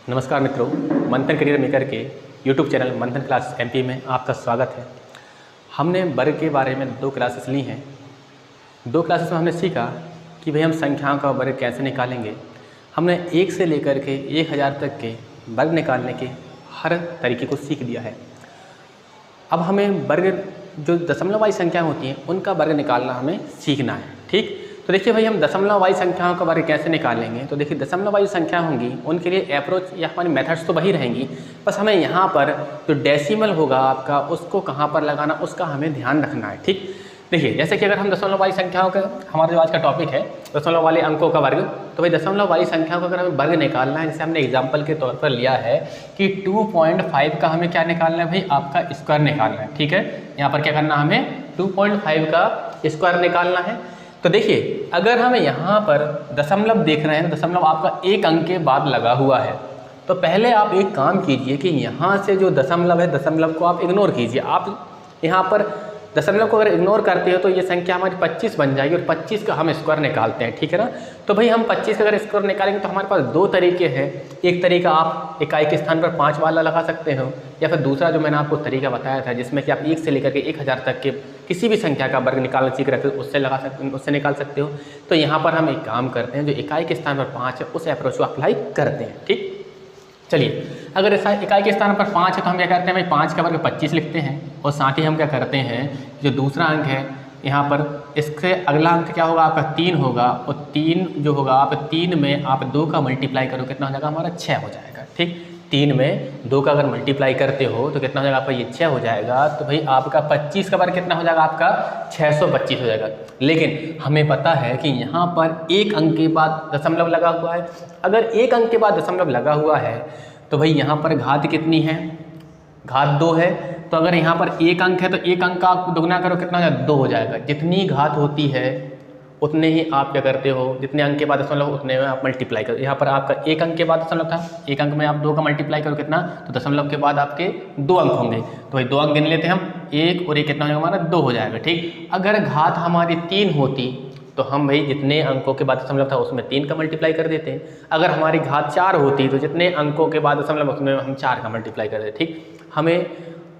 नमस्कार मित्रों, मंथन करियर मेकर के यूट्यूब चैनल मंथन क्लास एमपी में आपका स्वागत है। हमने वर्ग के बारे में 2 क्लासेस ली हैं। 2 क्लासेस में हमने सीखा कि भाई हम संख्याओं का वर्ग कैसे निकालेंगे। हमने 1 से लेकर के 1000 तक के वर्ग निकालने के हर तरीके को सीख दिया है। अब हमें वर्ग जो दशमलव वाली संख्या होती हैं उनका वर्ग निकालना हमें सीखना है। ठीक, तो देखिए भाई हम दशमलव वाली संख्याओं का वर्ग कैसे निकालेंगे। तो देखिए दशमलव वाली संख्या होंगी उनके लिए अप्रोच या हमारी मेथड्स तो वही रहेंगी, बस हमें यहाँ पर जो डेसिमल होगा आपका उसको कहाँ पर लगाना उसका हमें ध्यान रखना है। ठीक, देखिए जैसे कि अगर हम दशमलव वाली संख्याओं का, हमारा जो आज का टॉपिक है दशमलव वाले अंकों का वर्ग, तो भाई दशमलव वाली संख्याओं का अगर हमें वर्ग निकालना है, जैसे हमने एग्जाम्पल के तौर पर लिया है कि 2.5 का हमें क्या निकालना है भाई, आपका स्क्वायर निकालना है। ठीक है, यहाँ पर क्या करना हमें 2.5 का स्क्वायर निकालना है। तो देखिए अगर हमें यहाँ पर दशमलव देख रहे हैं तो दशमलव आपका एक अंक के बाद लगा हुआ है, तो पहले आप एक काम कीजिए कि यहाँ से जो दशमलव है दशमलव को आप इग्नोर कीजिए। आप यहाँ पर दशमलव को अगर इग्नोर करते हो तो ये संख्या हमारी 25 बन जाएगी और 25 का हम स्क्वायर निकालते हैं। ठीक है ना, तो भाई हम 25 का अगर स्क्वायर निकालेंगे तो हमारे पास 2 तरीके हैं। एक तरीका आप इकाई के स्थान पर 5 वाला लगा सकते हो, या फिर दूसरा जो मैंने आपको तरीका बताया था जिसमें कि आप 1 से लेकर के 1000 तक के किसी भी संख्या का वर्ग निकालना सीख रहे थे उससे निकाल सकते हो। तो यहाँ पर हम एक काम करते हैं, जो इकाई के स्थान पर 5 है उस अप्रोच को अप्लाई करते हैं। ठीक, चलिए अगर ऐसा इकाई के स्थान पर 5 है तो हम क्या करते हैं भाई 5 का वर्ग 25 लिखते हैं, और साथ ही हम क्या करते हैं जो दूसरा अंक है यहाँ पर इससे अगला अंक क्या होगा आपका 3 होगा, और 3 जो होगा आप 3 में आप 2 का मल्टीप्लाई करो कितना हो जाएगा हमारा 6 हो जाएगा। ठीक, 3 में 2 का अगर मल्टीप्लाई करते हो तो कितना हो जाएगा आपका ये 6 हो जाएगा। तो भाई आपका 25 का वर्ग कितना हो जाएगा आपका 625 हो जाएगा। लेकिन हमें पता है कि यहाँ पर एक अंक के बाद दशमलव लगा हुआ है। अगर एक अंक के बाद दशमलव लगा हुआ है तो भाई यहाँ पर घात कितनी है, घात 2 है। तो अगर यहाँ पर एक अंक है तो एक अंक का आप दोगुना करो कितना हो जाएगा 2 हो जाएगा। जितनी घात होती है उतने ही आप क्या करते हो, जितने अंक के बाद दशमलव उतने में आप मल्टीप्लाई करो। यहाँ पर आपका एक अंक के बाद दशमलव था, एक अंक में आप 2 का मल्टीप्लाई करो कितना, तो दशमलव के बाद आपके 2 अंक होंगे। तो भाई 2 अंक गिन लेते हैं हम, 1 और 1 कितना हो जाएगा हमारा 2 हो जाएगा। ठीक, अगर घात हमारी 3 होती तो हम भाई जितने अंकों के बाद दशमलव था उसमें 3 का मल्टीप्लाई कर देते हैं। अगर हमारी घात 4 होती तो जितने अंकों के बाद दशमलव उसमें हम 4 का मल्टीप्लाई कर देते। ठीक, हमें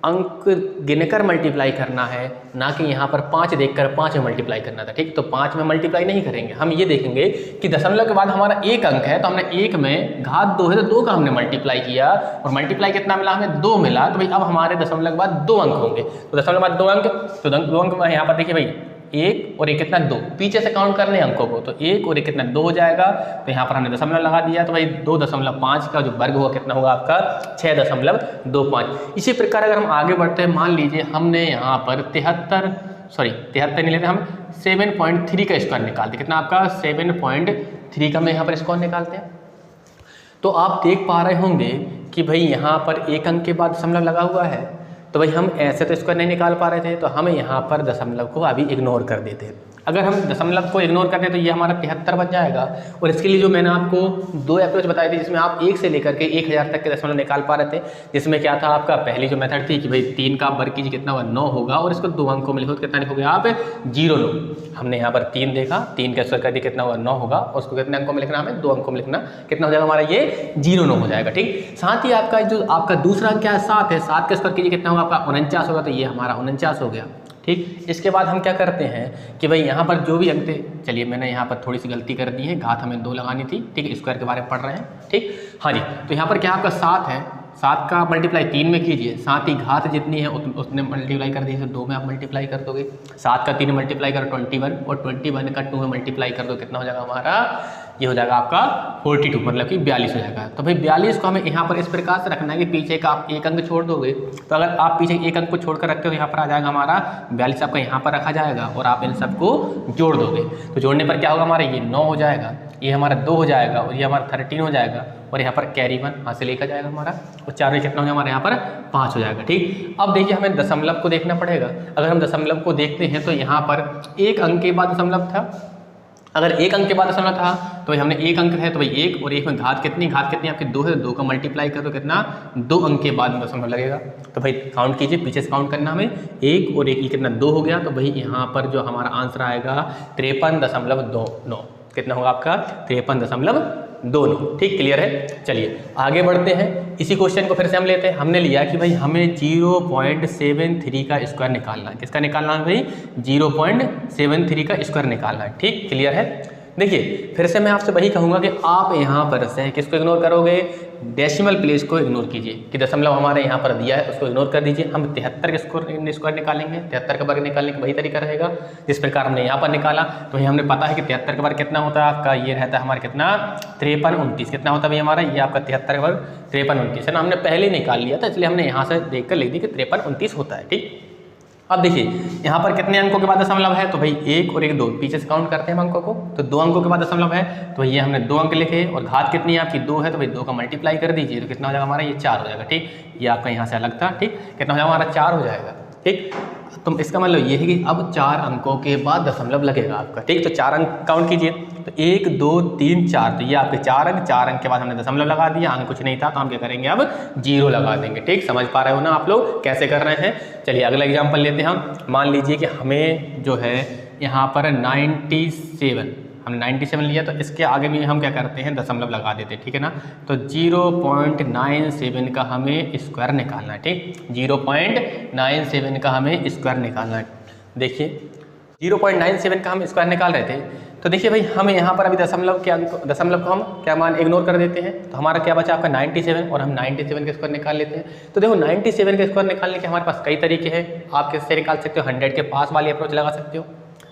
अंक गिनकर मल्टीप्लाई करना है, ना कि यहाँ पर 5 देखकर 5 में मल्टीप्लाई करना था। ठीक, तो 5 में मल्टीप्लाई नहीं करेंगे, हम ये देखेंगे कि दशमलव के बाद हमारा एक अंक है तो हमने 1 में घात 2 है तो 2 का हमने मल्टीप्लाई किया, और मल्टीप्लाई कितना मिला हमें 2 मिला। तो भाई अब हमारे दशमलव के बाद 2 अंक होंगे, तो दशमलव के बाद 2 अंक, तो 2 अंक में यहाँ पर देखिए भाई 1 और 1 कितना 2, पीछे से काउंट करने अंकों को, तो 1 और 1 कितना 2 हो जाएगा। तो यहाँ पर हमने दशमलव लगा दिया, तो भाई 2.5 का जो वर्ग होगा कितना होगा आपका 6.25। इसी प्रकार अगर हम आगे बढ़ते हैं, मान लीजिए हमने यहाँ पर 73 नहीं लेते, हम 7.3 का स्क्वायर निकालते, कितना आपका 7.3 का मैं यहाँ पर स्क्वायर निकालते हैं। तो आप देख पा रहे होंगे कि भाई यहाँ पर एक अंक के बाद दशमलव लगा हुआ है, तो भाई हम ऐसे तो स्क्वायर नहीं निकाल पा रहे थे, तो हम यहाँ पर दशमलव को अभी इग्नोर कर देते हैं। अगर हम दशमलव को इग्नोर करते हैं तो ये हमारा 73 बन जाएगा। और इसके लिए जो मैंने आपको 2 अप्रोच बताई थी जिसमें आप 1 से लेकर के 1000 तक के दशमलव निकाल पा रहे थे, जिसमें क्या था आपका पहली जो मेथड थी कि भाई 3 का वर्ग कीजिए कितना हुआ 9 होगा, और इसको 2 अंकों में लिखो तो कितना लिखोगे आप 0 हमने यहाँ पर 3 देखा, 3 का स्क्वायर कर दिया कितना हुआ 9 होगा, और उसको कितने अंकों में लिखना हमें 2 अंकों में लिखना, कितना हो जाएगा हमारा ये 0 हो जाएगा। ठीक, साथ ही आपका जो आपका दूसरा अंक क्या है 7 है, 7 का स्क्वायर कीजिए कितना होगा आपका 49 होगा, तो ये हमारा 49 हो गया। ठीक, इसके बाद हम क्या करते हैं कि भाई यहाँ पर जो भी अंक थे, चलिए मैंने यहाँ पर थोड़ी सी गलती कर दी है, घात हमें 2 लगानी थी। ठीक, स्क्वायर के बारे में पढ़ रहे हैं। ठीक, हाँ जी, तो यहाँ पर क्या आपका 7 है, 7 का मल्टीप्लाई 3 में कीजिए, साथ ही घात जितनी है उतने मल्टीप्लाई कर दीजिए, 2 में आप मल्टीप्लाई कर दोगे। 7 का 3 में मल्टीप्लाई करो 21, और 21 का 2 में मल्टीप्लाई कर दो, कितना हो जाएगा हमारा, ये हो जाएगा आपका 42, मतलब कि 42 हो जाएगा। तो भाई 42 को हमें यहाँ पर इस प्रकार से रखना है कि पीछे का आप एक अंक छोड़ दोगे, तो अगर आप पीछे एक अंक को छोड़कर रखते हो तो यहाँ पर आ जाएगा हमारा 42 आपका यहाँ पर रखा जाएगा, और आप इन सबको जोड़ दोगे, तो जोड़ने पर क्या होगा हमारा ये 9 हो जाएगा, ये हमारा 2 हो जाएगा, और ये हमारा 13 हो जाएगा, और यहाँ पर कैरी 1 यहाँ से लेकर जाएगा हमारा, और 4 में कितना हो जाएगा हमारे यहाँ पर 5 हो जाएगा। ठीक, अब देखिए हमें दशमलव को देखना पड़ेगा। अगर हम दशमलव को देखते हैं तो यहाँ पर एक अंक के बाद दशमलव था, अगर एक अंक के बाद दशमलव था तो भाई हमने एक अंक है तो भाई 1 और 1 में घात कितनी आपकी 2 है, 2 का मल्टीप्लाई कर दो कितना 2 अंक के बाद दशमलव लगेगा। तो भाई काउंट कीजिए, पीछे से काउंट करना हमें, 1 और 1 कितना 2 हो गया, तो भाई यहाँ पर जो हमारा आंसर आएगा 53.29, कितना होगा आपका 53.29 दोनों। ठीक, क्लियर है। चलिए आगे बढ़ते हैं, इसी क्वेश्चन को फिर से हम लेते हैं। हमने लिया कि भाई हमें 0.73 का स्क्वायर निकालना है। किसका निकालना है भाई? 0.73 का स्क्वायर निकालना है। ठीक, क्लियर है। देखिए फिर से मैं आपसे वही कहूँगा कि आप यहाँ पर से किसको इग्नोर करोगे? डेसिमल प्लेस को इग्नोर कीजिए कि दशमलव हमारे यहाँ पर दिया है उसको इग्नोर कर दीजिए। हम 73 के स्क्वायर निकालेंगे। 73 का वर्ग निकालने का वही तरीका रहेगा जिस प्रकार हमने यहाँ पर निकाला। तो वही हमने पता है कि 73 का वर्ग कितना होता है आपका, ये रहता है हमारा कितना 53 29। कितना होता है भाई हमारा? ये आपका 73 का वर्ग 53 29 है ना। हमने पहले ही निकाल लिया था इसलिए हमने यहाँ से देख कर लिख दी कि 53 29 होता है। ठीक, अब देखिए यहाँ पर कितने अंकों के बाद दशमलव है? तो भाई 1 और 1 2, पीछे से काउंट करते हैं हम अंकों को। तो 2 अंकों के बाद दशमलव है तो ये हमने 2 अंक लिखे और घात कितनी है आपकी? 2 है तो भाई 2 का मल्टीप्लाई कर दीजिए तो कितना हो जाएगा हमारा? ये 4 हो जाएगा। ठीक, ये आपका यहाँ से अलग था। ठीक, कितना हो जाएगा हमारा? 4 हो जाएगा। ठीक, तो इसका मतलब ये है कि अब 4 अंकों के बाद दशमलव लगेगा आपका। ठीक, तो 4 अंक काउंट कीजिए। तो 1 2 3 4, तो ये आपके 4 अंक के बाद हमने दशमलव लगा दिया। अंक कुछ नहीं था तो हम क्या करेंगे? अब 0 लगा देंगे। ठीक, समझ पा रहे हो ना आप लोग कैसे कर रहे हैं? चलिए अगला एग्जाम्पल लेते हैं हम। मान लीजिए कि हमें जो है यहाँ पर 97, हमने 97 लिया तो इसके आगे भी हम क्या करते हैं? दशमलव लगा देते हैं। ठीक है ना। तो 0.97 का हमें स्क्वायर निकालना है। ठीक, 0.97 का हमें स्क्वायर निकालना है। देखिए 0.97 का हम स्क्वायर निकाल रहे थे तो देखिए भाई हमें यहाँ पर अभी दशमलव को हम क्या मान इग्नोर कर देते हैं। तो हमारा क्या बचा आपका 97 और हम 97 के स्क्वायर निकाल लेते हैं। तो देखो 97 के स्क्वायर निकालने के हमारे पास कई तरीके हैं। आप किससे निकाल सकते हो? 100 के पास वाली अप्रोच लगा सकते हो।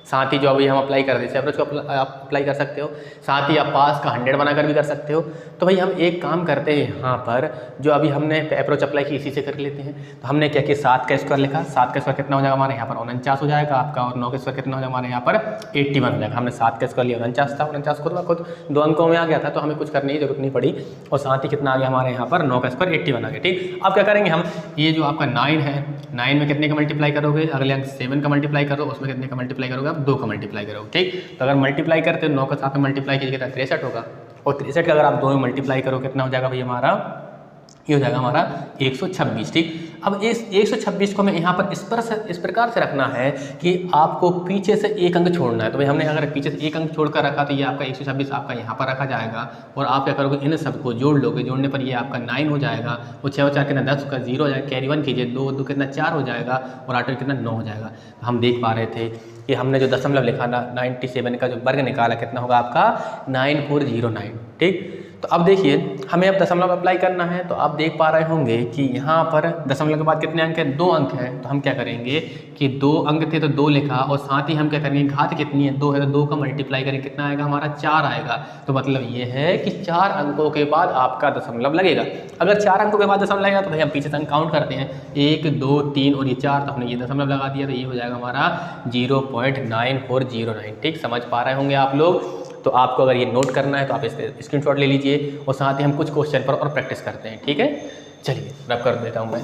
साथ ही जो अभी हम अप्लाई कर देते हैं अप्रोच को आप अप्लाई कर सकते हो। साथ ही आप पास का 100 बनाकर भी कर सकते हो। तो भाई हम एक काम करते हैं यहाँ पर, जो अभी हमने अप्रोच अप्लाई की इसी से कर लेते हैं। तो हमने क्या किया? 7 का स्क्वायर लिखा। 7 का स्क्वायर कितना हो जाएगा हमारे यहाँ पर? 49 हो जाएगा आपका। और 9 का स्क्वायर कितना हो जाएगा हमारे यहाँ पर? 81 हो जाएगा। हमने 7 का स्क्वायर लिया 49 था। 49 खुद 2 अंकों में आ गया था तो हमें कुछ करने की जरूरत नहीं पड़ी। और साथ ही कितना आ गया हमारे यहाँ पर? 9 का स्क्वायर 81 आ गया। ठीक, अब क्या करेंगे हम? ये जो आपका 9 है, 9 में कितने का मल्टीप्लाई करोगे? अगले अंक 7 का मल्टीप्लाई करो, उसमें कितने का मल्टीप्लाई करोगे? आप 2 का मल्टीप्लाई करोगे। ठीक, तो अगर मल्टीप्लाई करते हो 9 का 7 में मल्टीप्लाई कीजिए कितना? 63 होगा। और 63 का अगर आप 2 में मल्टीप्लाई करो कितना हो जाएगा भाई हमारा? ये हो जाएगा हमारा 126। ठीक, अब इस 126 को हमें यहाँ पर इस प्रकार से रखना है कि आपको पीछे से एक अंक छोड़ना है। तो भाई हमने अगर पीछे से एक अंक छोड़कर रखा तो ये आपका 126 आपका यहाँ पर रखा जाएगा। और आप क्या करोगे? इन सबको जोड़ लोगे। जोड़ने पर ये आपका 9 हो जाएगा। और 6 और 4 कितना? 10 का 0 हो जाएगा। कैरी 1 कीजिए। 2 2 कितना? 4 हो जाएगा। और 8 कितना? 9 हो जाएगा। तो हम देख पा रहे थे कि हमने जो दशमलव लिखा ना 97 का जो वर्ग निकाला कितना होगा आपका? 9409। ठीक, तो अब देखिए हमें अब दशमलव अप्लाई करना है। तो आप देख पा रहे होंगे कि यहाँ पर दशमलव के बाद कितने अंक हैं? 2 अंक हैं। तो हम क्या करेंगे कि 2 अंक थे तो 2 लिखा। और साथ ही हम क्या करेंगे? घात कितनी है? 2 है तो 2 का मल्टीप्लाई करेंगे। कितना आएगा हमारा? 4 आएगा। तो मतलब ये है कि 4 अंकों के बाद आपका दशमलव लगेगा। अगर 4 अंकों के बाद दशमलव लगेगा तो भाई हम पीछे से अंक काउंट करते हैं। 1 2 3 और ये 4, तो हमने ये दशमलव लगा दिया तो ये हो जाएगा हमारा 0.9409। ठीक, समझ पा रहे होंगे आप लोग। तो आपको अगर ये नोट करना है तो आप इसके स्क्रीनशॉट ले लीजिए। और साथ ही हम कुछ क्वेश्चन पर और प्रैक्टिस करते हैं। ठीक है, चलिए रब कर देता हूँ मैं।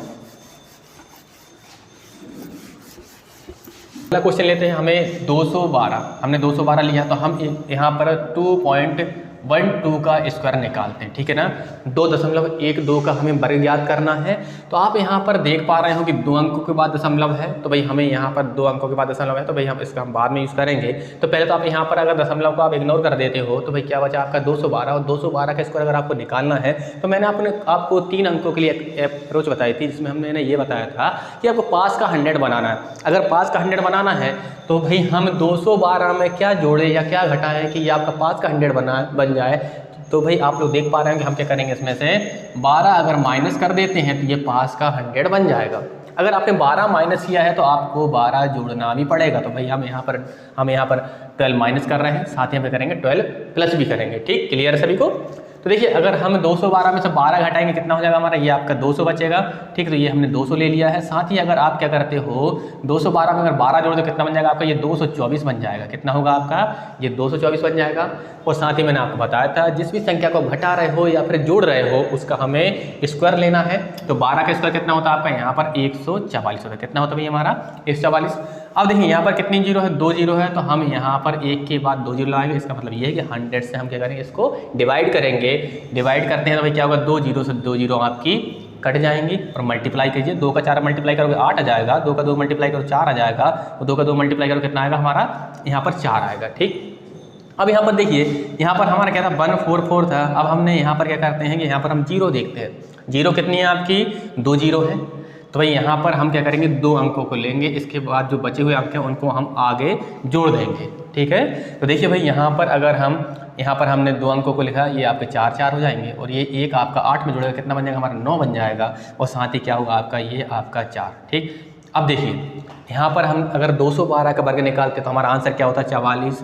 अगला क्वेश्चन लेते हैं। हमें 212, हमने 212 लिया तो हम यहाँ पर 2.12 का स्क्वायर निकालते हैं। ठीक है ना। 2.12 का हमें वर्ग याद करना है। तो आप यहाँ पर देख पा रहे हो कि 2 अंकों के बाद दशमलव है। तो भाई हमें यहाँ पर 2 अंकों के बाद दशमलव है तो भाई हम इसका बाद में यूज़ करेंगे। तो पहले तो आप यहाँ पर अगर दशमलव को आप इग्नोर कर देते हो तो भाई क्या बचा आपका? 212। और 212 का स्क्वायर अगर आपको निकालना है तो मैंने आपको 3 अंकों के लिए अप्रोच बताई थी जिसमें हमने ये बताया था कि आपको पास का 100 बनाना है। अगर पास का 100 बनाना है तो भाई हम 212 में क्या जोड़े या क्या घटाएं कि ये आपका पास का 100 बन जाए। तो भाई आप लोग देख पा रहे हैं कि हम क्या करेंगे? इसमें से 12 अगर माइनस कर देते हैं तो ये पास का 100 बन जाएगा। अगर आपने 12 माइनस किया है तो आपको 12 जोड़ना भी पड़ेगा। तो भाई हम यहाँ पर 12 माइनस कर रहे हैं, साथ ही हम करेंगे 12 प्लस भी करेंगे। ठीक, क्लियर है सभी को। तो देखिए अगर हम 212 में से 12 घटाएंगे कितना हो जाएगा हमारा? ये आपका 200 बचेगा। ठीक, तो ये हमने 200 ले लिया है। साथ ही अगर आप क्या करते हो 212 में अगर 12 जोड़ दो कितना बन जाएगा आपका? ये 224 बन जाएगा। कितना होगा आपका? ये 224 बन जाएगा। और साथ ही मैंने आपको बताया था जिस भी संख्या को घटा रहे हो या फिर जोड़ रहे हो उसका हमें स्क्वायर लेना है। तो 12 का स्क्वायर कितना होता है आपका? यहाँ पर 144 होता है। कितना होता है भाई हमारा? 144। अब देखिए यहाँ पर कितनी जीरो है? 2 जीरो है। तो हम यहाँ पर 1 के बाद 2 जीरो लगाएंगे। इसका मतलब ये है कि 100 से हम क्या करेंगे? इसको डिवाइड करेंगे। डिवाइड करते हैं तो भाई क्या होगा? 2 जीरो से 2 जीरो आपकी कट जाएंगी। और मल्टीप्लाई कीजिए। 2 का 4 मल्टीप्लाई करोगे 8 आ जाएगा। 2 का 2 मल्टीप्लाई करो 4 आ जाएगा। और 2 का 2 मल्टीप्लाई करो कितना आएगा हमारा? यहाँ पर 4 आएगा। ठीक, अब यहाँ पर देखिए, यहाँ पर हमारा क्या था 144 था। अब हमने यहाँ पर क्या करते हैं कि यहाँ पर हम जीरो देखते हैं। जीरो कितनी है आपकी, 2 जीरो है। तो भाई यहाँ पर हम क्या करेंगे, 2 अंकों को लेंगे, इसके बाद जो बचे हुए अंक हैं उनको हम आगे जोड़ देंगे। ठीक है, तो देखिए भाई यहाँ पर अगर हम यहाँ पर हमने 2 अंकों को लिखा, ये आपके 4 4 हो जाएंगे और ये एक आपका 8 में जुड़ेगा, कितना बन जाएगा हमारा 9 बन जाएगा। और साथ ही क्या होगा आपका, ये आपका 4। ठीक, अब देखिए यहाँ पर हम अगर 212 का वर्ग निकालते तो हमारा आंसर क्या होता, 44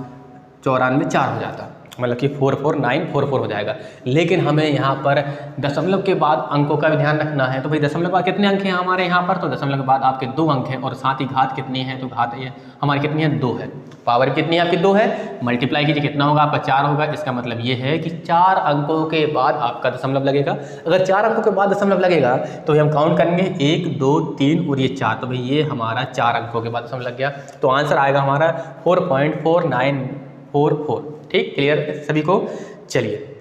94 4 हो जाता, मतलब कि 44944 हो जाएगा। लेकिन हमें यहाँ पर दशमलव के बाद अंकों का भी ध्यान रखना है। तो भाई दशमलव के बाद कितने अंक हैं हमारे यहाँ पर, तो दशमलव के बाद आपके 2 अंक हैं और साथ ही घात कितनी है, तो घात ये हमारी कितनी है, 2 है। पावर कितनी है आपकी, 2 है। मल्टीप्लाई कीजिए, कितना होगा आपका, 4 होगा। इसका मतलब ये है कि 4 अंकों के बाद आपका दशमलव लगेगा। अगर 4 अंकों के बाद दशमलव लगेगा तो हम काउंट करेंगे 1 2 3 और ये 4, तो भाई ये हमारा 4 अंकों के बाद दशमलव लग गया। तो आंसर आएगा हमारा 4.4944। ठीक, क्लियर है सभी को। चलिए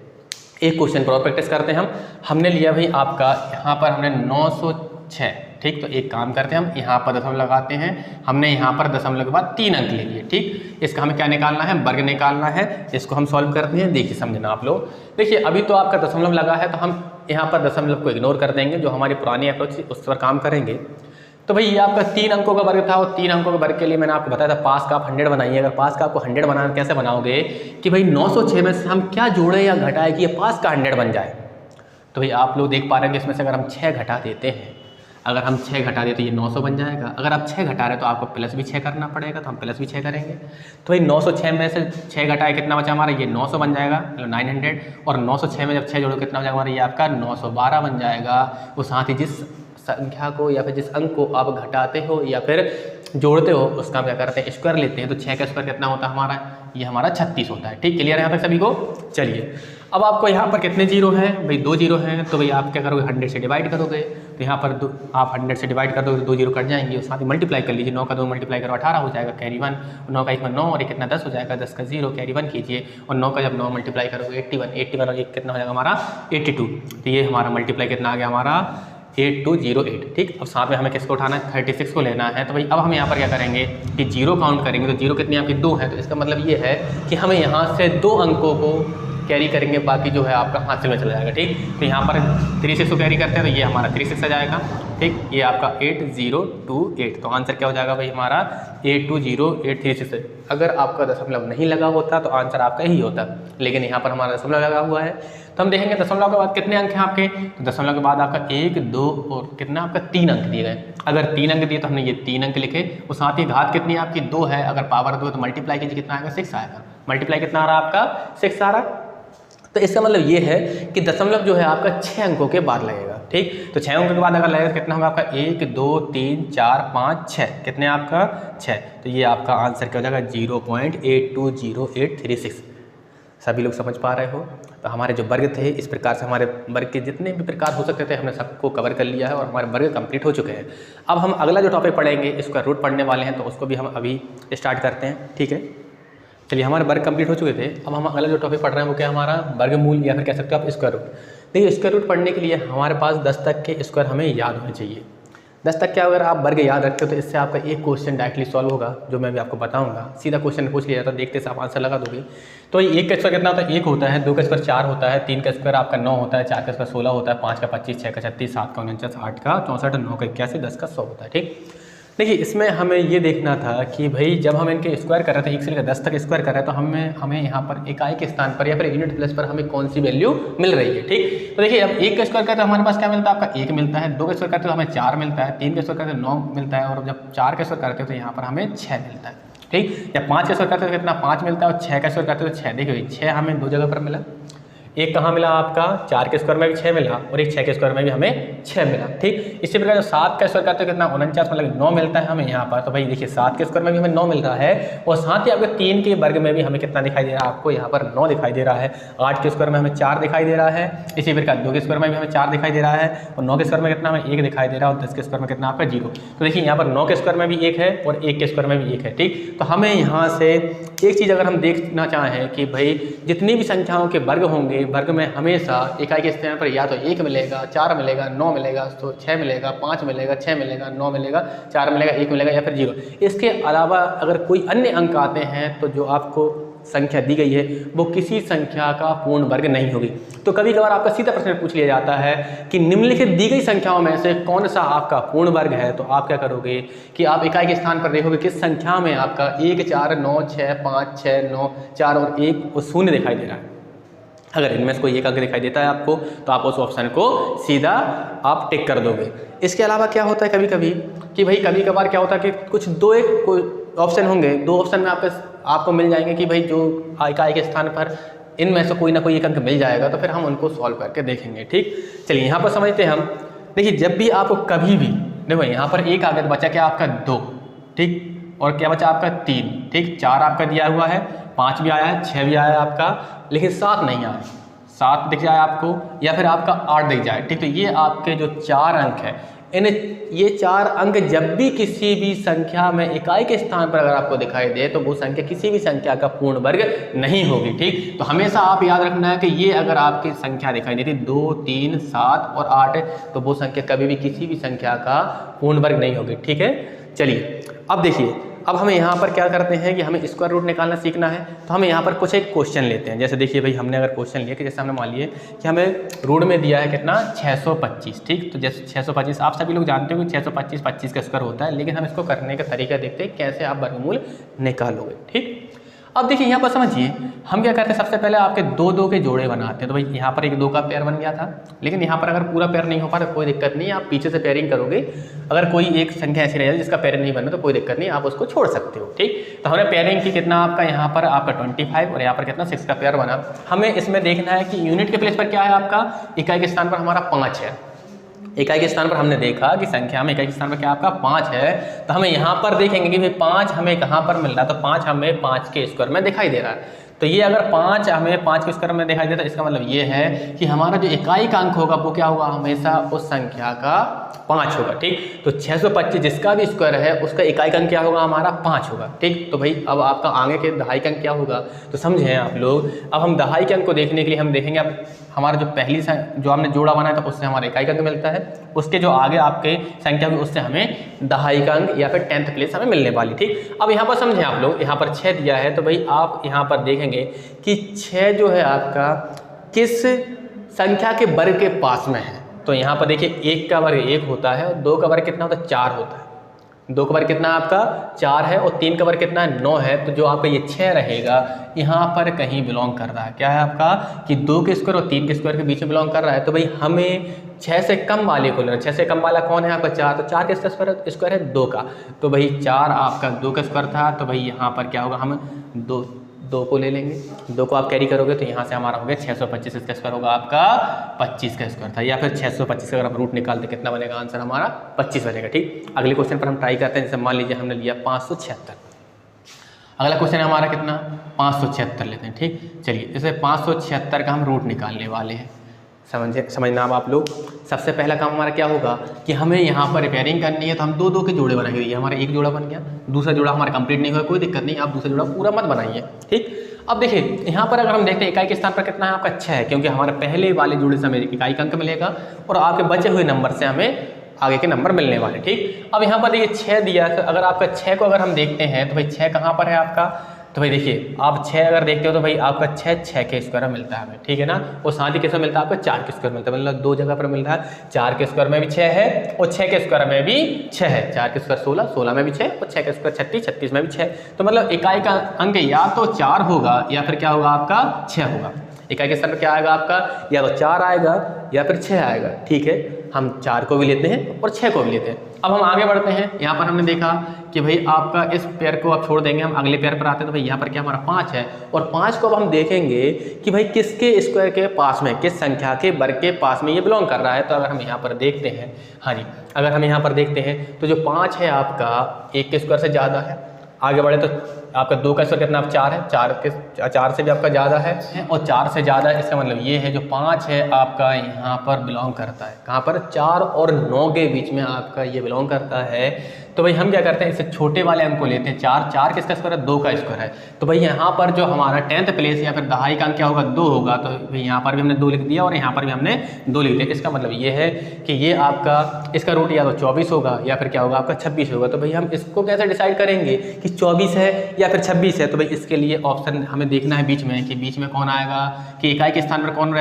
एक क्वेश्चन पर और प्रैक्टिस करते हैं हमने लिया भाई आपका यहाँ पर हमने 906। ठीक, तो एक काम करते हैं, हम यहाँ पर दशमलव लगाते हैं। हमने यहाँ पर दशमलव के बाद 3 अंक ले लिए। ठीक, इसका हमें क्या निकालना है, वर्ग निकालना है। इसको हम सॉल्व करते हैं। देखिए समझना आप लोग, देखिए अभी तो आपका दशमलव लगा है तो हम यहाँ पर दशमलव को इग्नोर कर देंगे, जो हमारी पुरानी अप्रोच थी उस पर काम करेंगे। तो भाई ये आपका 3 अंकों का वर्ग था और 3 अंकों के वर्ग के लिए मैंने आपको बताया था पास का आप 100 बनाइए। अगर पास का आपको 100 बनाना कैसे बनाओगे कि भाई 906 में से हम क्या जोड़े या घटाए कि ये पास का 100 बन जाए। तो भाई आप लोग देख पा रहे हैं कि इसमें से अगर हम 6 घटा देते हैं, अगर हम 6 घटा दें तो ये 900 बन जाएगा। अगर आप 6 घटा रहे तो आपको प्लस भी 6 करना पड़ेगा, तो हम प्लस भी 6 करेंगे। तो भाई 906 में से 6 घटाए कितना बचा हमारा, ये 900 बन जाएगा, मतलब 900। और 906 में जब 6 जोड़ो कितना हो जाएगा हमारा, ये आपका 912 बन जाएगा। और साथ ही जिस संख्या को या फिर जिस अंक को आप घटाते हो या फिर जोड़ते हो उसका हम क्या करते हैं, स्क्वायर लेते हैं। तो 6 का स्क्वायर कितना होता है हमारा, ये हमारा 36 होता है। ठीक, क्लियर है यहाँ तक सभी को। चलिए अब आपको यहाँ पर कितने जीरो हैं, भाई 2 जीरो हैं। तो भाई आप क्या करोगे, 100 से डिवाइड करोगे। तो यहाँ पर आप 100 से डिवाइड कर दोगे, 2 जीरो कट जाएंगे। और साथ ही मल्टीप्लाई कर लीजिए, 9 का 2 मल्टीप्लाई करो 18 हो जाएगा, कैरी 1। 9 का 1 में 9 और ये कितना 10 हो जाएगा, 10 का 0 कैरी 1 कीजिए। और 9 का जब 9 मल्टीप्लाई करोगे 81 और ये कितना हो जाएगा हमारा 82। तो ये हमारा मल्टीप्लाई कितना आ गया हमारा 8208। ठीक, अब साथ में हमें किसको उठाना है, 36 को लेना है। तो भाई अब हम यहाँ पर क्या करेंगे कि जीरो काउंट करेंगे। तो जीरो कितनी आपकी 2 है, तो इसका मतलब ये है कि हमें यहाँ से 2 अंकों को कैरी करेंगे, बाकी जो है आपका हासिल में चला जाएगा। ठीक, तो यहाँ पर 36 को कैरी करते हैं तो ये हमारा 36 आ जाएगा। ठीक, ये आपका 8028। तो आंसर क्या हो जाएगा भाई हमारा 820836। अगर आपका दशमलव नहीं लगा होता तो आंसर आपका ही होता, लेकिन यहाँ पर हमारा दशमलव लगा हुआ है। तो हम देखेंगे दशमलव के बाद कितने अंक हैं आपके, तो दशमलव के बाद आपका 1 2 और कितना आपका 3 अंक दिए गए। अगर 3 अंक दिए तो हमने ये 3 अंक लिखे। और साथ ही घात कितनी है आपकी 2 है, अगर पावर 2 है तो मल्टीप्लाई कीजिए, कितना आएगा 6 आएगा। मल्टीप्लाई कितना आ रहा है आपका 6 आ रहा। तो इसका मतलब ये है कि दशमलव जो है आपका 6 अंकों के बाद लगेगा। ठीक, तो 6 अंकों के बाद अगर लगेगा कितना होगा आपका 1 2 3 4 5 6, कितने आपका 6। तो ये आपका आंसर क्या हो जाएगा 0.820836। सभी लोग समझ पा रहे हो। तो हमारे जो वर्ग थे इस प्रकार से हमारे वर्ग के जितने भी प्रकार हो सकते थे हमने सबको कवर कर लिया है और हमारे वर्ग कंप्लीट हो चुके हैं। अब हम अगला जो टॉपिक पढ़ेंगे इसका रूट पढ़ने वाले हैं, तो उसको भी हम अभी स्टार्ट करते हैं। ठीक है, चलिए हमारे वर्ग कंप्लीट हो चुके थे। अब हम अगला जो टॉपिक पढ़ रहे हैं वो क्या हमारा वर्गमूल या फिर कह सकते हो आप स्क्वायर रूट। देखिए स्क्वायर रूट पढ़ने के लिए हमारे पास 10 तक के स्क्वायर हमें याद होने चाहिए। 10 तक क्या अगर आप वर्ग याद रखते हो तो इससे आपका एक क्वेश्चन डायरेक्टली सॉल्व होगा, जो मैं भी आपको बताऊंगा। सीधा क्वेश्चन पूछ लिया जाता है, देखते से आप आंसर लगा दोगे। तो 1 का स्क्वायर कितना होता है, 1 होता है। 2 का स्क्वायर 4 होता है। 3 का स्क्वायर आपका 9 होता है। 4 का स्क्वायर 16 होता है। 5 का 25, 6 का 36, 7 का 49, 8 का 64, 9 का 81, 10 का 100 होता है। ठीक, देखिए इसमें हमें ये देखना था कि भाई जब हम इनके स्क्वायर कर रहे थे 1 से लेकर 10 तक स्क्वायर कर रहे हैं तो हमें यहाँ पर इकाई के स्थान पर या फिर यूनिट प्लेस पर हमें कौन सी वैल्यू मिल रही है। ठीक, तो देखिए अब 1 का स्क्वायर करते तो हमारे पास क्या मिलता है आपका 1 मिलता है। 2 का स्क्वायर करते तो हमें 4 मिलता है। 3 का स्क्वायर करते 9 मिलता है। और जब 4 का स्क्वायर करते हो तो यहाँ पर हमें 6 मिलता है। ठीक, या 5 का स्क्वायर करते तो कितना 5 मिलता है। और 6 का स्क्वायर करते तो 6। देखिए 6 हमें 2 जगह पर मिला। एक कहाँ मिला आपका 4 के स्क्वायर में भी 6 मिला और एक 6 के स्क्वायर में भी हमें 6 मिला। ठीक, इसी प्रकार जो 7 का स्क्वायर करते हैं कितना 49, मतलब 9 मिलता है हमें यहाँ पर। तो भाई देखिए 7 के स्क्वायर में भी हमें 9 मिल रहा है। और साथ ही आपके 3 के वर्ग में भी हमें कितना दिखाई दे रहा है, आपको यहाँ पर 9 दिखाई दे रहा है। 8 के स्क्वायर में हमें 4 दिखाई दे रहा है। इसी प्रकार 2 के स्क्वायर में भी हमें 4 दिखाई दे रहा है। और 9 के स्क्वायर में कितना हमें 1 दिखाई दे रहा है। और 10 के स्क्वायर में कितना आपका 0। तो देखिए यहाँ पर 9 के स्क्वायर में भी 1 है और 1 के स्क्वायर में भी 1 है। ठीक, तो हमें यहाँ से एक चीज़ अगर हम देखना चाहें कि भाई जितनी भी संख्याओं के वर्ग होंगे, वर्ग में हमेशा इकाई के स्थान पर या तो 1 मिलेगा, 4 मिलेगा, 9 मिलेगा, तो 6 मिलेगा, 5 मिलेगा, 6 मिलेगा, 9 मिलेगा, 4 मिलेगा, 1 मिलेगा या फिर 0। इसके अलावा अगर कोई अन्य अंक आते हैं तो जो आपको संख्या दी गई है वो किसी संख्या का पूर्ण वर्ग नहीं होगी। तो कभी कभार आपका सीधा प्रश्न पूछ लिया जाता है कि निम्नलिखित दी गई संख्याओं में से कौन सा आपका पूर्ण वर्ग है, तो आप क्या करोगे कि आप इकाई के स्थान पर देखोगे किस संख्या में आपका 1 4 9 6 5 6 9 4 और 1 और 0 दिखाई दे रहा है। अगर इनमें से कोई एक अंक दिखाई देता है आपको तो आप उस ऑप्शन को सीधा आप टिक कर दोगे। इसके अलावा क्या होता है कभी कभी कि भाई कभी कभार क्या होता है कि कुछ दो एक कोई ऑप्शन होंगे, दो ऑप्शन में आपको मिल जाएंगे कि भाई जो इकाई के स्थान पर इनमें से कोई ना कोई एक अंक मिल जाएगा, तो फिर हम उनको सॉल्व करके देखेंगे। ठीक, चलिए यहाँ पर समझते हैं हम। देखिए जब भी आपको कभी भी देखो यहाँ पर एक आगे बचा क्या आपका 2, ठीक, और क्या बचा आपका 3, ठीक, 4 आपका दिया हुआ है, 5 भी आया है, 6 भी आया है आपका, लेकिन 7 नहीं आया। 7 दिख जाए आपको या फिर आपका 8 दिख जाए, ठीक। तो ये आपके जो 4 अंक है, ये 4 अंक जब भी किसी भी संख्या में इकाई के स्थान पर अगर आपको दिखाई दे तो वो संख्या किसी भी संख्या का पूर्ण वर्ग नहीं होगी। ठीक, तो हमेशा आप याद रखना है कि ये अगर आपकी संख्या दिखाई देती 2 3 7 और 8 तो वो संख्या कभी भी किसी भी संख्या का पूर्ण वर्ग नहीं होगी। ठीक है, चलिए अब देखिए, अब हमें यहाँ पर क्या करते हैं कि हमें स्क्वायर रूट निकालना सीखना है। तो हम यहाँ पर कुछ एक क्वेश्चन लेते हैं। जैसे देखिए भाई हमने अगर क्वेश्चन लिया कि जैसे हमने मान लिए कि हमें रूट में दिया है कितना 625, ठीक। तो जैसे 625 आप सभी लोग जानते हो कि 625 25 का स्क्वायर होता है, लेकिन हम इसको करने का तरीका देखते हैं कैसे आप वर्गमूल निकालोगे। ठीक, अब देखिए यहाँ पर समझिए हम क्या करते हैं, सबसे पहले आपके 2 के जोड़े बनाते हैं। तो भाई यहाँ पर एक 2 का पेयर बन गया था, लेकिन यहाँ पर अगर पूरा पेयर नहीं हो पा तो कोई दिक्कत नहीं है, आप पीछे से पेयरिंग करोगे। अगर कोई एक संख्या ऐसी रह जाए जिसका पेयर नहीं बना तो कोई दिक्कत नहीं, आप उसको छोड़ सकते हो। ठीक, तो हमने पेयरिंग की, कितना आपका यहाँ पर आपका 25 और यहाँ पर कितना 6 का पेयर बना। हमें इसमें देखना है कि यूनिट के प्लेस पर क्या है आपका, इकाई के स्थान पर हमारा 5 है। इकाई के स्थान पर हमने देखा कि संख्या में इकाई के स्थान पर क्या आपका 5 है, तो हमें यहाँ पर देखेंगे कि भाई 5 हमें कहाँ पर मिल रहा है, तो 5 हमें 5 के स्क्वायर में दिखाई दे रहा है। तो ये अगर 5 हमें 5 के स्क्वायर में दिखाई देता है, इसका मतलब ये है कि हमारा जो इकाई का अंक होगा वो क्या होगा, हमेशा उस संख्या का 5 होगा। ठीक, तो 625 जिसका भी स्क्वायर है उसका इकाई का अंक क्या होगा, हमारा 5 होगा। ठीक, तो भाई अब आपका आगे के दहाई का अंक क्या होगा, तो समझे आप लोग। अब हम दहाई के अंक को देखने के लिए हम देखेंगे, अब हमारा जो पहली जो हमने जोड़ा बनाया था उससे हमारा इकाई का अंक मिलता है, उसके जो आगे आपके संख्या हुई उससे हमें दहाई का अंक या फिर 10th प्लेस हमें मिलने वाली। ठीक, अब यहाँ पर समझें आप लोग, यहाँ पर 6 दिया है, तो भाई आप यहाँ पर देखेंगे कि 6 जो है आपका किस संख्या के वर्ग के पास में है। तो यहाँ पर देखिए 1 का वर्ग 1 होता है और 2 का वर्ग कितना होता है, 4 होता है। 2 का वर्ग कितना आपका 4 है और 3 का वर्ग कितना है, 9 है। तो जो आपका ये 6 रहेगा यहाँ पर कहीं बिलोंग कर रहा है, क्या है आपका कि 2 के स्क्वायर और 3 के स्क्वायर के बीच में बिलोंग कर रहा है। तो भाई हमें 6 से कम वाले को लेना, 6 से कम वाला कौन है आपका 4, तो 4 के स्क्वायर है 2 का, तो भाई 4 आपका 2 का स्क्वायर था, तो भाई यहाँ पर क्या होगा, हम 2 को ले लेंगे, 2 को आप कैरी करोगे तो यहाँ से हमारा हो गया 625, इसका स्क्वायर होगा आपका 25 का स्क्वायर था, या फिर 625 का अगर आप रूट निकालते कितना बनेगा, आंसर हमारा 25 बनेगा। ठीक, अगले क्वेश्चन पर हम ट्राई करते हैं। जैसे मान लीजिए हमने लिया 576, अगला क्वेश्चन है हमारा कितना 576 लेते हैं। ठीक, चलिए जैसे 576 का हम रूट निकालने वाले हैं। समझना अब आप लोग, सबसे पहला काम हमारा क्या होगा कि हमें यहाँ पर रिपेयरिंग करनी है, तो हम 2 के जोड़े बनाएंगे। ये हमारा एक जोड़ा बन गया, दूसरा जोड़ा हमारा कंप्लीट नहीं हुआ, कोई दिक्कत नहीं, आप दूसरा जोड़ा पूरा मत बनाइए। ठीक, अब देखिए यहाँ पर अगर हम देखते हैं इकाई के स्थान पर कितना है आपका 6 है, क्योंकि हमारे पहले वाले जोड़े से हमें इकाई का अंक मिलेगा और आपके बचे हुए नंबर से हमें आगे के नंबर मिलने वाले। ठीक, अब यहाँ पर देखिए 6 दिया है, तो अगर आपका 6 को अगर हम देखते हैं तो भाई 6 कहाँ पर है आपका, तो भाई देखिए आप 6 अगर देखते हो तो भाई आपका 6 के स्क्वायर में मिलता है हमें। ठीक है ना, और साथ ही किसमें मिलता है आपका 4 के स्क्वायर मिलता है, मतलब 2 जगह पर मिलता है। 4 के स्क्वायर में भी 6 है और 6 के स्क्वायर में भी 6 है। 4 के स्क्वायर 16, 16 में भी 6 और 6 के स्क्वायर 36, 36 में भी 6। तो मतलब इकाई का अंक या तो 4 होगा या फिर क्या होगा आपका 6 होगा। इकाई के स्थान पर क्या आएगा आपका, या तो 4 आएगा या फिर 6 आएगा। ठीक है, हम 4 को भी लेते हैं और 6 को भी लेते हैं। अब हम आगे बढ़ते हैं। यहाँ पर हमने देखा कि भाई आपका इस पेयर को आप छोड़ देंगे, हम अगले पेयर पर आते हैं। तो भाई यहाँ पर क्या हमारा 5 है और 5 को अब हम देखेंगे कि भाई किसके स्क्वायर के पास में, किस संख्या के वर्ग के पास में ये बिलोंग कर रहा है। तो अगर हम यहाँ पर देखते हैं, हाँ जी, अगर हम यहाँ पर देखते हैं तो जो 5 है आपका 1 के स्क्वायर से ज़्यादा है। आगे बढ़े तो आपका 2 का स्क्वायर कितना, आप 4 है, 4 से भी आपका ज़्यादा है और 4 से ज़्यादा है। इसका मतलब ये है जो 5 है आपका यहाँ पर बिलोंग करता है, कहाँ पर 4 और 9 के बीच में आपका ये बिलोंग करता है। तो भाई हम क्या करते हैं, इससे छोटे वाले अंक को लेते हैं। 4 किसका स्क्वायर है, 2 का स्क्वायर है। तो भाई यहाँ पर जो हमारा 10th प्लेस या फिर दहाई का अंक क्या होगा, 2 होगा। तो भाई यहाँ पर भी हमने 2 लिख दिया और यहाँ पर भी हमने 2 लिख दिया। इसका मतलब ये है कि ये आपका इसका रूट या तो 24 होगा या फिर क्या होगा आपका 26 होगा। तो भाई हम इसको कैसे डिसाइड करेंगे कि 24 है या फिर 26 है, तो भाई इसके लिए ऑप्शन हमें देखना है बीच में कि बीच में कौन आएगा, कि इकाई के स्थान पर कौन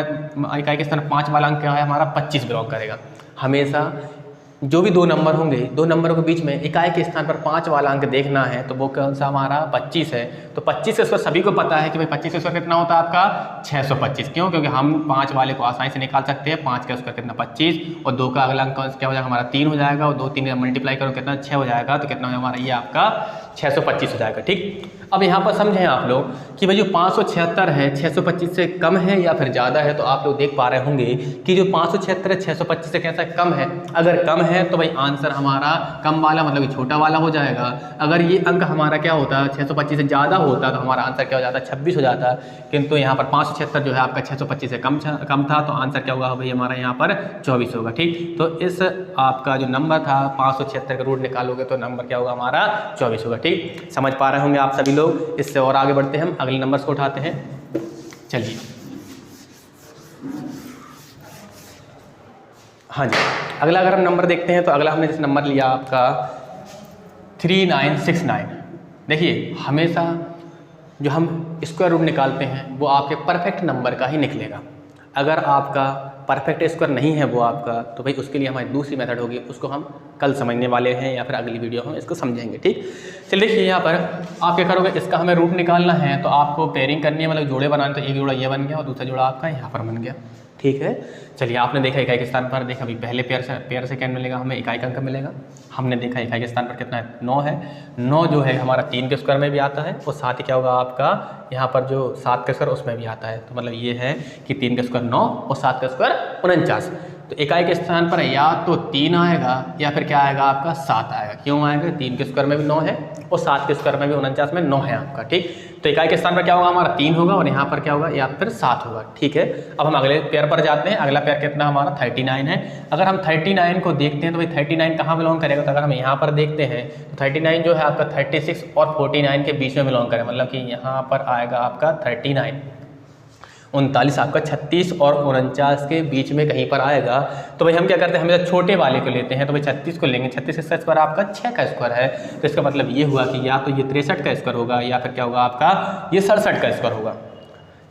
इकाई के स्थान पर 5 वाला अंक क्या है हमारा 25 बिलोंग करेगा। हमेशा जो भी दो नंबर होंगे, दो नंबरों के बीच में इकाई के स्थान पर 5 वाला अंक देखना है, तो वो कौन सा हमारा 25 है। तो 25 का स्क्वायर सभी को पता है कि भाई 25 का स्क्वायर कितना होता है आपका 625। क्यों? क्योंकि हम 5 वाले को आसानी से निकाल सकते हैं। 5 का स्क्वायर कितना 25 और 2 का अगला अंक क्या हो जाएगा हमारा 3 हो जाएगा और 2 3 मल्टीप्लाई करो कितना 6 हो जाएगा, तो कितना हो जाएगा हमारा ये आपका 625 हो जाएगा। ठीक, अब यहाँ पर समझें आप लोग कि भाई जो 576 है 625 से कम है या फिर ज़्यादा है, तो आप लोग देख पा रहे होंगे कि जो 576 है 625 से कैसा कम है। अगर कम है तो भाई आंसर हमारा कम वाला मतलब कि छोटा वाला हो जाएगा। अगर ये अंक हमारा क्या होता 625 से ज़्यादा होता तो हमारा आंसर क्या हो जाता 26 हो जाता। किंतु यहाँ पर 576 जो है आपका 625 से कम था, तो आंसर क्या होगा भाई हमारा यहाँ पर 24 होगा। ठीक, तो इस आपका जो नंबर था 576 का रूट निकालोगे तो नंबर क्या होगा हमारा 24 होगा। ठीक, समझ पा रहे होंगे आप सभी लोग। इससे और आगे बढ़ते हैं, हम अगले नंबर्स को उठाते हैं। चलिए, हाँ जी, अगला अगर हम नंबर देखते हैं तो अगला हमने जैसे नंबर लिया आपका 3969। देखिए, हमेशा जो हम स्क्वायर रूट निकालते हैं वो आपके परफेक्ट नंबर का ही निकलेगा। अगर आपका परफेक्ट स्क्वायर नहीं है वो आपका, तो भाई उसके लिए हमारी दूसरी मेथड होगी, उसको हम कल समझने वाले हैं या फिर अगली वीडियो में इसको समझेंगे। ठीक, चलिए देखिए यहाँ पर आप क्या करोगे, इसका हमें रूट निकालना है तो आपको पेयरिंग करनी है, मतलब जोड़े बनाने। तो एक जोड़ा ये बन गया और दूसरा जोड़ा आपका यहाँ पर बन गया। ठीक है, चलिए आपने देखा इकाई के स्थान पर, देखा अभी पहले पेयर से क्या मिलेगा हमें इकाई का अंक मिलेगा। हमने देखा इकाई के स्थान पर कितना है 9 है। 9 जो है हमारा 3 के स्क्वायर में भी आता है और साथ ही क्या होगा आपका यहाँ पर जो 7 का स्क्वायर उसमें भी आता है। तो मतलब ये है कि 3 का स्क्वायर 9 और 7 का स्क्वायर 49। तो इकाई के स्थान पर या तो 3 आएगा या फिर क्या आएगा आपका 7 आएगा। क्यों आएगा? 3 के स्क्वायर में भी 9 है और 7 के स्क्वायर में भी 49 में 9 है आपका। ठीक, तो इकाई के स्थान पर क्या होगा हमारा 3 होगा और यहाँ पर क्या होगा या फिर 7 होगा। ठीक है, अब हम अगले पेयर पर जाते हैं। अगला पेयर कितना हमारा 39 है। अगर हम 39 को देखते हैं तो भाई 39 कहाँ बिलोंग करेगा, तो अगर हम यहाँ पर देखते हैं तो 39 जो है आपका 36 और 49 के बीच में बिलोंग करेगा। मतलब कि यहाँ पर आएगा आपका 39, 39 आपका 36 और 49 के बीच में कहीं पर आएगा। तो भाई हम क्या करते हैं, हमेशा छोटे वाले को लेते हैं। तो भाई 36 को लेंगे, 36 का स्क्वायर आपका 6 का स्क्वायर है। तो इसका मतलब ये हुआ कि या तो ये 63 का स्क्वायर होगा या फिर क्या होगा आपका ये 67 का स्क्वायर होगा।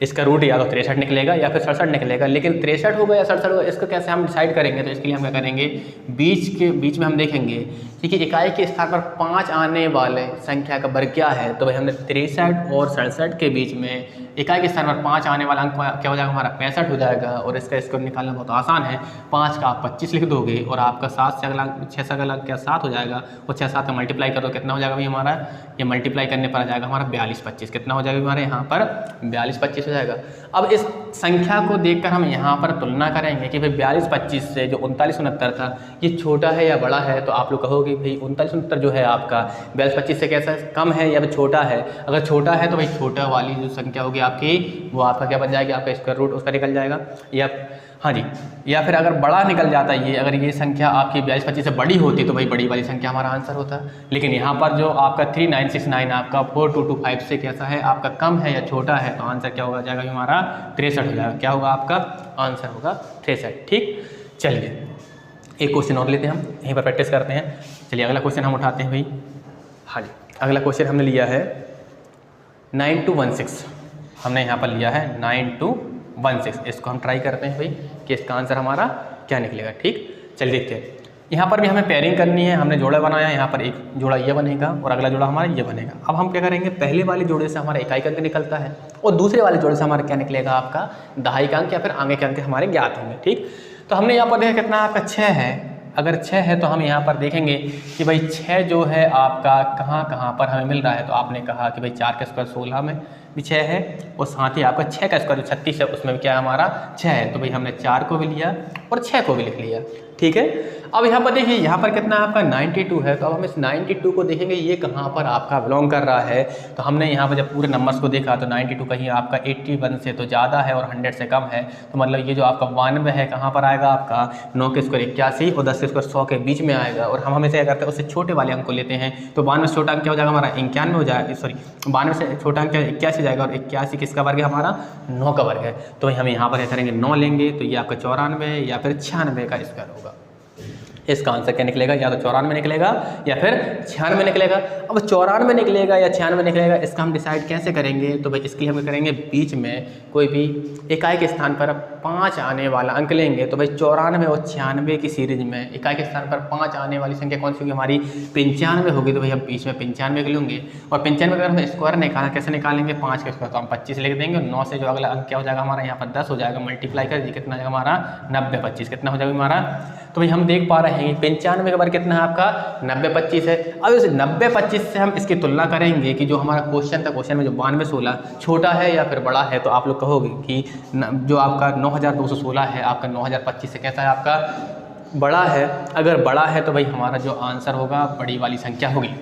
इसका रूट या तो 63 निकलेगा या फिर 67 निकलेगा। लेकिन 63 होगा या 67 होगा इसको कैसे हम डिसाइड करेंगे, तो इसके लिए हम क्या करेंगे, बीच में हम देखेंगे कि इकाई के स्थान पर 5 आने वाले संख्या का वर्ग क्या है। तो भाई हमने 63 और 67 के बीच में इकाई के स्थान पर 5 आने वाला अंक क्या हो जाएगा हमारा 65 हो जाएगा। और इसका स्क्वायर निकालना बहुत आसान है। 5 का आप 25 लिख दोगे और आपका 7 से अगला 6 से अगला क्या 7 हो जाएगा और 6 7 का मल्टीप्लाई कर दो, कितना हो जाएगा भाई हमारा, ये मल्टीप्लाई करने पर आ जाएगा हमारा 42 25। कितना हो जाएगा हमारे यहाँ पर 42 25 हो जाएगा। अब इस संख्या को देखकर हम यहाँ पर तुलना करेंगे कि भाई 42 25 से जो 39 69 था ये छोटा है या बड़ा है। तो आप लोग कहोगे भाई 39 69 जो है आपका 42 25 से कैसा कम है या फिर छोटा है। अगर छोटा है तो भाई छोटा वाली जो संख्या होगी आपकी वो आपका क्या बन जाएगी, आपका स्क्वायर रूट उसका निकल जाएगा। या हाँ जी, या फिर अगर बड़ा निकल जाता है ये, अगर ये संख्या आपकी 42 25 से बड़ी होती तो भाई बड़ी वाली संख्या हमारा आंसर होता। लेकिन यहाँ पर जो आपका 3969 आपका 4225 से कैसा है आपका कम है या छोटा है, तो आंसर क्या होगा जाएगा हमारा 63 हो जाएगा। क्या होगा आपका आंसर होगा 63। ठीक, चलिए एक क्वेश्चन और लेते हैं, हम यहीं पर प्रैक्टिस करते हैं। चलिए अगला क्वेश्चन हम उठाते हैं भाई। हाँ जी, अगला क्वेश्चन हमने लिया है 9216। हमने यहाँ पर लिया है 9216। इसको हम ट्राई करते हैं भाई कि इसका आंसर हमारा क्या निकलेगा। ठीक, चलिए देखते हैं। यहाँ पर भी हमें पेयरिंग करनी है। हमने जोड़ा बनाया, यहाँ पर एक जोड़ा ये बनेगा और अगला जोड़ा हमारा ये बनेगा। अब हम क्या करेंगे, पहले वाले जोड़े से हमारा इकाई का अंक निकलता है और दूसरे वाले जोड़े से हमारा क्या निकलेगा आपका दहाई का अंक या फिर आगे के अंक हमारे ज्ञात होंगे। ठीक, तो हमने यहाँ पर देखा कितना आपका 6 है। अगर 6 है तो हम यहाँ पर देखेंगे कि भाई 6 जो है आपका कहाँ पर हमें मिल रहा है। तो आपने कहा कि भाई 4 का स्क्वायर 16 में भी 6 है और साथ ही आपका 6 का स्क्वायर जो 36 है उसमें भी क्या है हमारा 6 है। तो भाई हमने 4 को भी लिया और 6 को भी लिख लिया। ठीक है, अब यहाँ पर देखिए यहाँ पर कितना आपका 92 है। तो अब हम इस 92 को देखेंगे ये कहाँ पर आपका बिलोंग कर रहा है। तो हमने यहाँ पर जब पूरे नंबर्स को देखा तो 92 कहीं आपका 81 से तो ज़्यादा है और 100 से कम है। तो मतलब ये जो आपका 92 है कहाँ पर आएगा आपका 9 के स्क्वायर 81 और 10 के स्क्वायर 100 के बीच में आएगा। और हम हमेशा क्या करते हैं उससे छोटे वाले अंक को लेते हैं। तो 92 से छोटा अंक क्या हो जाएगा हमारा 91 हो जाएगा, सॉरी 92 से छोटा अंक 81 जाएगा और 81 किसका वर्ग है हमारा 9 का वर्ग है। तो हम यहाँ पर क्या करेंगे 9 लेंगे तो ये आपका 94 या फिर 96 का स्क्वायर होगा। इसका आंसर क्या निकलेगा, या तो 94 निकलेगा या फिर 96 निकलेगा। अब 94 निकलेगा या 96 निकलेगा, इसका हम डिसाइड कैसे करेंगे? तो भाई इसके लिए हम करेंगे बीच में कोई भी इकाई के स्थान पर 5 आने वाला अंक लेंगे। तो भाई 94 और 96 की सीरीज में इकाई के स्थान पर 5 आने वाली संख्या कौन सी होगी? हमारी 95 होगी। तो भाई हम बीच में 95 के लेंगे और 95 अगर हम स्क्वायर निकालें, कैसे निकालेंगे? 5 का स्क्वायर तो हम 25 लिख देंगे और 9 से जो अगला अंक क्या हो जाएगा हमारा, यहाँ पर 10 हो जाएगा, मल्टीप्लाई कर दीजिए, कितना हो जाएगा हमारा 90, 25 कितना हो जाएगा हमारा? तो भाई हम देख पा रहे हैं 95 का बार कितना है आपका 90, 25 है। अब इस 90, 25 से हम इसकी तुलना करेंगे कि जो हमारा क्वेश्चन था, क्वेश्चन में जो 92, 16 छोटा है या फिर बड़ा है। तो आप लोग कहोगे कि जो आपका 9216 है आपका 9025 से कैसा है, आपका बड़ा है। अगर बड़ा है तो भाई हमारा जो आंसर होगा बड़ी वाली संख्या होगी।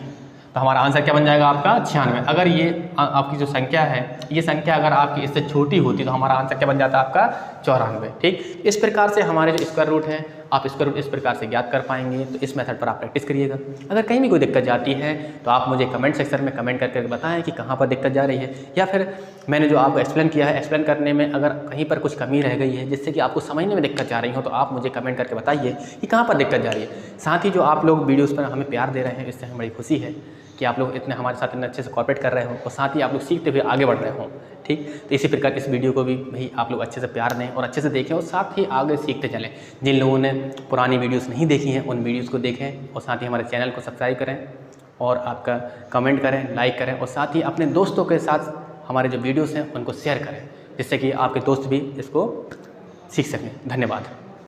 तो हमारा आंसर क्या बन जाएगा आपका 96। अगर ये आपकी जो संख्या है, ये संख्या अगर आपकी इससे छोटी होती तो हमारा आंसर क्या बन जाता आपका 94। ठीक, इस प्रकार से हमारे जो स्क्वायर रूट हैं, आप स्क्वायर रूट इस प्रकार से ज्ञात कर पाएंगे। तो इस मेथड पर आप प्रैक्टिस करिएगा। अगर कहीं भी कोई दिक्कत जाती है तो आप मुझे कमेंट सेक्शन में कमेंट करके बताएं कि कहाँ पर दिक्कत जा रही है, या फिर मैंने जो आपको एक्सप्लेन किया है, एक्सप्लेन करने में अगर कहीं पर कुछ कमी रह गई है जिससे कि आपको समझने में दिक्कत जा रही हो, तो आप मुझे कमेंट करके बताइए कि कहाँ पर दिक्कत जा रही है। साथ ही जो आप लोग वीडियोज़ पर हमें प्यार दे रहे हैं, इससे हमें बड़ी खुशी है कि आप लोग इतने हमारे साथ इतने अच्छे से कोऑपरेट कर रहे हो और साथ ही आप लोग सीखते हुए आगे बढ़ रहे हो। ठीक, तो इसी प्रकार इस वीडियो को भी भाई आप लोग अच्छे से प्यार दें और अच्छे से देखें और साथ ही आगे सीखते चलें। जिन लोगों ने पुरानी वीडियोस नहीं देखी हैं उन वीडियोस को देखें और साथ ही हमारे चैनल को सब्सक्राइब करें और आपका कमेंट करें, लाइक करें और साथ ही अपने दोस्तों के साथ हमारे जो वीडियोस हैं उनको शेयर करें, जिससे कि आपके दोस्त भी इसको सीख सकें। धन्यवाद।